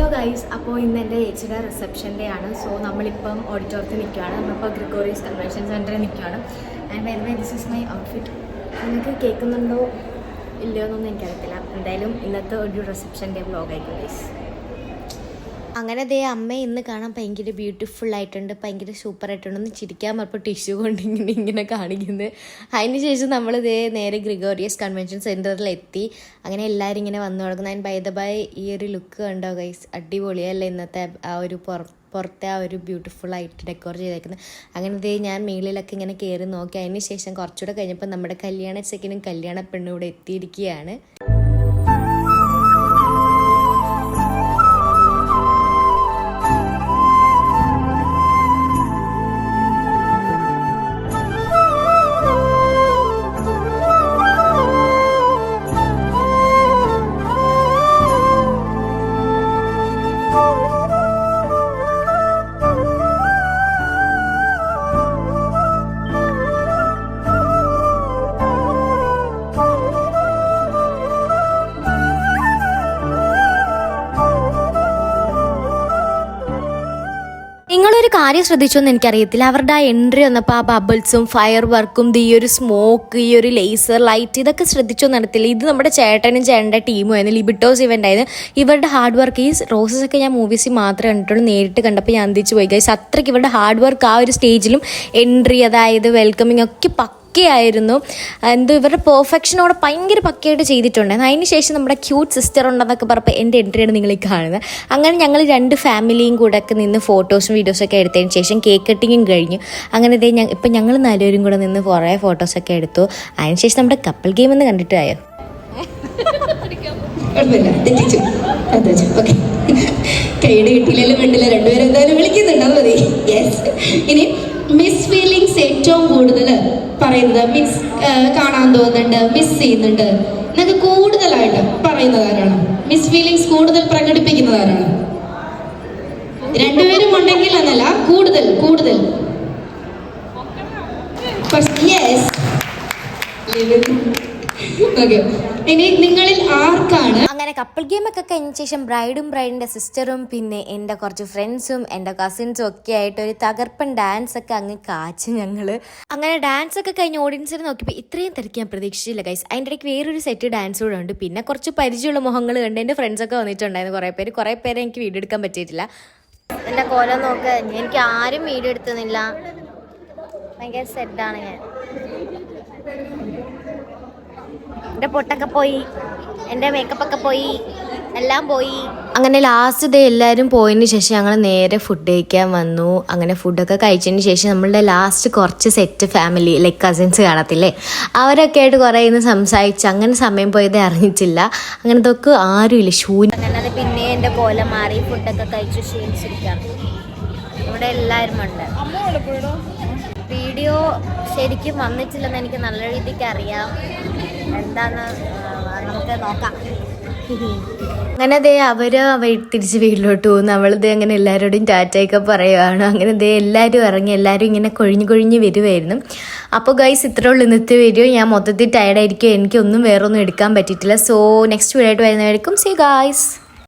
Hello guys, അപ്പോൾ ഇന്ന് എൻ്റെ ചേച്ചിയുടെ റിസപ്ഷൻ്റെ ആണ്. സോ നമ്മളിപ്പം ഓഡിറ്റോറിയത്തിൽ നിൽക്കുകയാണ്. നമ്മളിപ്പോൾ ഗ്രിഗോറിയസ് കൺവെൻഷൻ സെൻറ്ററിൽ നിൽക്കുകയാണ്. And by the way this is my outfit. നിങ്ങൾക്ക് കേൾക്കുന്നുണ്ടോ ഇല്ലയോ എന്നൊന്നും എനിക്കറിയത്തില്ല. എന്തായാലും ഇന്നത്തെ ഒരു റിസപ്ഷൻ്റെ വ്ലോഗായിരിക്കും ഗൈസ്. അങ്ങനെ ദേ അമ്മ ഇന്ന് കാണാൻ ഭയങ്കര ബ്യൂട്ടിഫുൾ ആയിട്ടുണ്ട്, ഭയങ്കര സൂപ്പർ ആയിട്ടുണ്ട്. ഒന്ന് ചിരിക്കാൻ പറഞ്ഞപ്പോൾ ടിഷ്യൂ കൊണ്ട് ഇങ്ങനെ കാണിക്കുന്നത്. അതിന് ശേഷം നമ്മൾ ദേ നേരെ ഗ്രിഗോറിയസ് കൺവെൻഷൻ സെൻറ്ററിൽ എത്തി. അങ്ങനെ എല്ലാവരും ഇങ്ങനെ വന്നു തുടങ്ങുന്നത്. അതിന് ബൈ ദ ബൈ ഈ ഒരു ലുക്ക് കണ്ടോ ഗൈസ്, അടിപൊളിയല്ലേ ഇന്നത്തെ ആ ഒരു പുറത്തെ ആ ഒരു ബ്യൂട്ടിഫുൾ ആയിട്ട് ഡെക്കോർ ചെയ്തേക്കുന്നത്. അങ്ങനെ ദേ ഞാൻ മേളിലൊക്കെ ഇങ്ങനെ കയറി നോക്കി. അതിന് ശേഷം കുറച്ചുകൂടെ കഴിഞ്ഞപ്പോൾ നമ്മുടെ കല്യാണ ചെക്കനും കല്യാണ പെണ്ണും ഇവിടെ എത്തിയിരിക്കുകയാണ്. നിങ്ങളൊരു കാര്യം ശ്രദ്ധിച്ചോന്ന് എനിക്കറിയത്തില്ല, അവരുടെ ആ എൻട്രി വന്നപ്പോൾ ആ ബബിൾസും ഫയർ വർക്കും ഈ ഒരു സ്മോക്ക്, ഈ ഒരു ലേസർ ലൈറ്റ്, ഇതൊക്കെ ശ്രദ്ധിച്ചോന്ന് അറിയത്തില്ല. ഇത് നമ്മുടെ ചേട്ടനും ചേട്ടൻ്റെ ടീമും ആയിരുന്നു, ലിബിറ്റോസ് ഇവൻ്റ് ആയിരുന്നു. ഇവരുടെ ഹാർഡ് വർക്ക്, ഈ റോസസ് ഒക്കെ ഞാൻ മൂവീസിൽ മാത്രമേ കണ്ടിട്ടുള്ളൂ, നേരിട്ട് കണ്ടപ്പോൾ ഞാൻ അന്തിച്ചു പോയി ഗൈസ്. അത്രയ്ക്ക് ഇവരുടെ ഹാർഡ് വർക്ക് ആ ഒരു സ്റ്റേജിലും എൻട്രി, അതായത് വെൽക്കമിങ് ഒക്കെ പക്കയായിരുന്നു. എന്തോ ഇവരുടെ പെർഫെക്ഷനോടെ ഭയങ്കര പക്കയായിട്ട് ചെയ്തിട്ടുണ്ടായിരുന്നു. അതിന് ശേഷം നമ്മുടെ ക്യൂട്ട് സിസ്റ്റർ ഉണ്ടെന്നൊക്കെ പറഞ്ഞപ്പോൾ എൻ്റെ എൻട്രിയാണ് നിങ്ങൾ ഈ കാണുന്നത്. അങ്ങനെ ഞങ്ങൾ രണ്ട് ഫാമിലിയും കൂടെ ഒക്കെ നിന്ന് ഫോട്ടോസും വീഡിയോസൊക്കെ എടുത്തതിന് ശേഷം കേക്ക് കട്ടിങ്ങും കഴിഞ്ഞു. അങ്ങനെ ഇതേ ഇപ്പം ഞങ്ങൾ നാലുപേരും കൂടെ നിന്ന് കുറേ ഫോട്ടോസൊക്കെ എടുത്തു. അതിനുശേഷം നമ്മുടെ കപ്പിൾ ഗെയിം ഒന്ന് കണ്ടിട്ടായോ? കൈയുടെ കിട്ടിയില്ലെങ്കിലും വേണ്ടില്ല, രണ്ടുപേരും എന്തായാലും വിളിക്കുന്നുണ്ട്, അത് മതി. യെസ്. ഇനി മിസ് ഫീലിങ്സ് ഏറ്റവും കൂടുതൽ പറയുന്നത് മിസ് കാണാൻ തോന്നുന്നുണ്ട്, മിസ് ചെയ്യുന്നുണ്ട് എന്നൊക്കെ കൂടുതലായിട്ട് പറയുന്നത് ആരാണ്? മിസ് ഫീലിങ്സ് കൂടുതൽ പ്രകടിപ്പിക്കുന്നത് ആരാണ്? രണ്ടുപേരും ഉണ്ടെങ്കിൽ എന്നല്ല, കൂടുതൽ കൂടുതൽ. യെസ്. ഓക്കെ. ഇനി നിങ്ങളിൽ ആർക്കാണ്? അങ്ങനെ കപ്പിൾ ഗെയിം ഒക്കെ കഴിഞ്ഞ ശേഷം ബ്രൈഡും ബ്രൈഡിൻ്റെ സിസ്റ്ററും പിന്നെ എൻ്റെ കുറച്ച് ഫ്രണ്ട്സും എൻ്റെ കസിൻസും ഒക്കെ ആയിട്ട് ഒരു തകർപ്പൻ ഡാൻസ് ഒക്കെ അങ്ങ് കാച്ച് ഞങ്ങൾ. അങ്ങനെ ഡാൻസ് ഒക്കെ കഴിഞ്ഞ് ഓഡിയൻസിനെ നോക്കിയപ്പോൾ ഇത്രയും തിരക്ക് ഞാൻ പ്രതീക്ഷിച്ചില്ല ഗൈസ്. അതിൻ്റെ ഇടയ്ക്ക് വേറൊരു സെറ്റ് ഡാൻസ് കൂടെ ഉണ്ട്. പിന്നെ കുറച്ച് പരിചയമുള്ള മുഖങ്ങൾ കണ്ട് എൻ്റെ ഫ്രണ്ട്സൊക്കെ വന്നിട്ടുണ്ടായിരുന്നു കുറേ പേര് എനിക്ക് വീഡിയോ എടുക്കാൻ പറ്റിയിട്ടില്ല. എൻ്റെ കോലം നോക്ക്, എനിക്ക് ആരും വീഡിയോ എടുത്തുന്നില്ല, ഭയങ്കര സെറ്റാണ് ഞാൻ. എൻ്റെ പൊട്ടൊക്കെ പോയി, എൻ്റെ മേക്കപ്പൊക്കെ പോയി, എല്ലാം പോയി. അങ്ങനെ ലാസ്റ്റ് ഡേ എല്ലാവരും പോയതിന് ശേഷം ഞങ്ങൾ നേരെ ഫുഡ് കഴിക്കാൻ വന്നു. അങ്ങനെ ഫുഡൊക്കെ കഴിച്ചതിന് ശേഷം നമ്മളുടെ ലാസ്റ്റ് കുറച്ച് സെറ്റ് ഫാമിലി ലൈക്ക് കസിൻസ് കാണത്തില്ലേ, അവരൊക്കെ ആയിട്ട് കുറേ ഇന്ന് സംസാരിച്ച് അങ്ങനെ സമയം പോയത് അറിഞ്ഞിട്ടില്ല. അങ്ങനെ ഇതൊക്കെ ആരുമില്ല, ശൂന്യം. അങ്ങനെ അത് പിന്നെ എൻ്റെ കോലം മാറി, ഫുഡൊക്കെ കഴിച്ചു ക്ഷീണിച്ചിരിക്കാം. ഇവിടെ എല്ലാവരും ഉണ്ട്. വീഡിയോ ശരിക്കും വന്നിട്ടില്ലെന്ന് എനിക്ക് നല്ല രീതിക്ക് അറിയാം, എന്താന്ന് നമുക്ക് നോക്കാം. അങ്ങനെ അവർ തിരിച്ച് വീട്ടിലോട്ട് പോകുന്നു. അവളിത് അങ്ങനെ എല്ലാവരോടും ടാറ്റയൊക്കെ പറയുകയാണ്. അങ്ങനെ എല്ലാവരും ഇറങ്ങി, എല്ലാവരും ഇങ്ങനെ കൊഴിഞ്ഞ് വരുമായിരുന്നു. അപ്പോൾ ഗൈസ് ഇത്രേ ഉള്ളൂ ഇന്നത്തെ വീഡിയോ. ഞാൻ മൊത്തത്തിൽ ടയർഡായിരിക്കും, എനിക്കൊന്നും വേറൊന്നും എടുക്കാൻ പറ്റിയിട്ടില്ല. സോ നെക്സ്റ്റ് വീഡിയോ ആയിട്ട് വരുന്നതായിരിക്കും. See guys.